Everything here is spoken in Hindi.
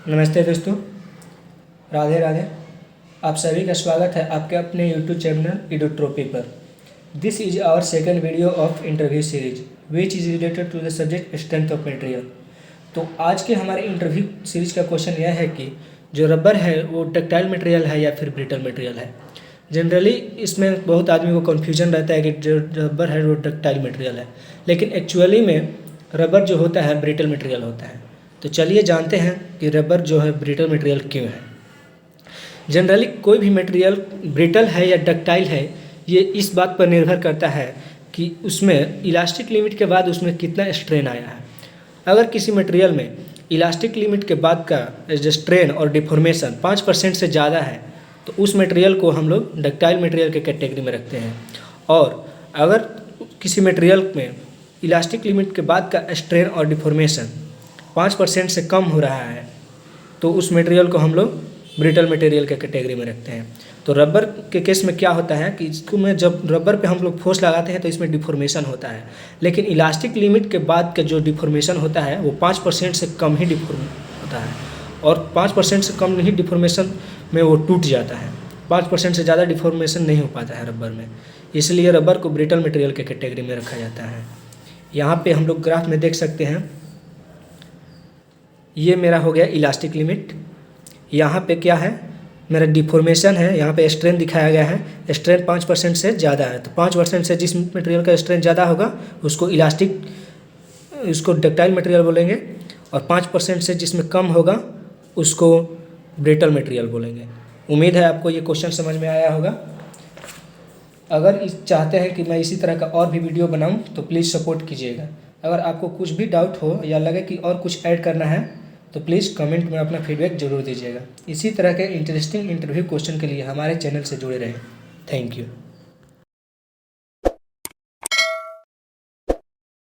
नमस्ते दोस्तों, राधे राधे। आप सभी का स्वागत है आपके अपने YouTube चैनल इडोट्रोपी पर। This is our second video of interview series which is related to the subject strength of material. तो आज के हमारे इंटरव्यू सीरीज का क्वेश्चन यह है कि जो रबर है वो डक्टाइल मटेरियल है या फिर ब्रिटल मटेरियल है। जनरली इसमें बहुत आदमी को कन्फ्यूजन रहता है कि जो रबर है वो डक्टाइल मटेरियल है, लेकिन एक्चुअली में रबर जो होता है ब्रिटल मटेरियल होता है। तो चलिए जानते हैं कि रबर जो है ब्रिटल मटेरियल क्यों है। जनरली कोई भी मटेरियल ब्रिटल है या डक्टाइल है, ये इस बात पर निर्भर करता है कि उसमें इलास्टिक लिमिट के बाद उसमें कितना स्ट्रेन आया है। अगर किसी मटेरियल में इलास्टिक लिमिट के बाद का जो स्ट्रेन और डिफॉर्मेशन 5% से ज़्यादा है तो उस मटेरियल को हम लोग डक्टाइल मटेरियल के कैटेगरी में रखते हैं। और अगर किसी मटेरियल में इलास्टिक लिमिट के बाद का स्ट्रेन और डिफॉर्मेशन 5% से कम हो रहा है तो उस मटेरियल को हम लोग ब्रिटल मटेरियल के कैटेगरी में रखते हैं। तो रबर के केस में क्या होता है कि इसको में जब रबर पे हम लोग फोर्स लगाते हैं तो इसमें डिफॉर्मेशन होता है, लेकिन इलास्टिक लिमिट के बाद का जो डिफॉर्मेशन होता है वो 5% से कम ही डिफॉर्म होता है, और 5% से कम नहीं डिफॉर्मेशन में वो टूट जाता है। 5% से ज़्यादा डिफॉर्मेशन नहीं हो पाता है रबर में, इसलिए रबर को ब्रिटल मटेरियल के कैटेगरी में रखा जाता है। यहाँ पे हम लोग ग्राफ में देख सकते हैं, ये मेरा हो गया इलास्टिक लिमिट। यहाँ पे क्या है, मेरा डिफॉर्मेशन है। यहाँ पे स्ट्रेन दिखाया गया है, स्ट्रेन 5% से ज़्यादा है। तो 5% से जिस मटेरियल का स्ट्रेन ज़्यादा होगा उसको उसको डक्टाइल मटेरियल बोलेंगे, और 5% से जिसमें कम होगा उसको ब्रिटल मटेरियल बोलेंगे। उम्मीद है आपको ये क्वेश्चन समझ में आया होगा। अगर चाहते हैं कि मैं इसी तरह का और भी वीडियो बनाऊं तो प्लीज़ सपोर्ट कीजिएगा। अगर आपको कुछ भी डाउट हो या लगे कि और कुछ ऐड करना है तो प्लीज़ कमेंट में अपना फीडबैक ज़रूर दीजिएगा। इसी तरह के इंटरेस्टिंग इंटरव्यू क्वेश्चन के लिए हमारे चैनल से जुड़े रहें। Thank you.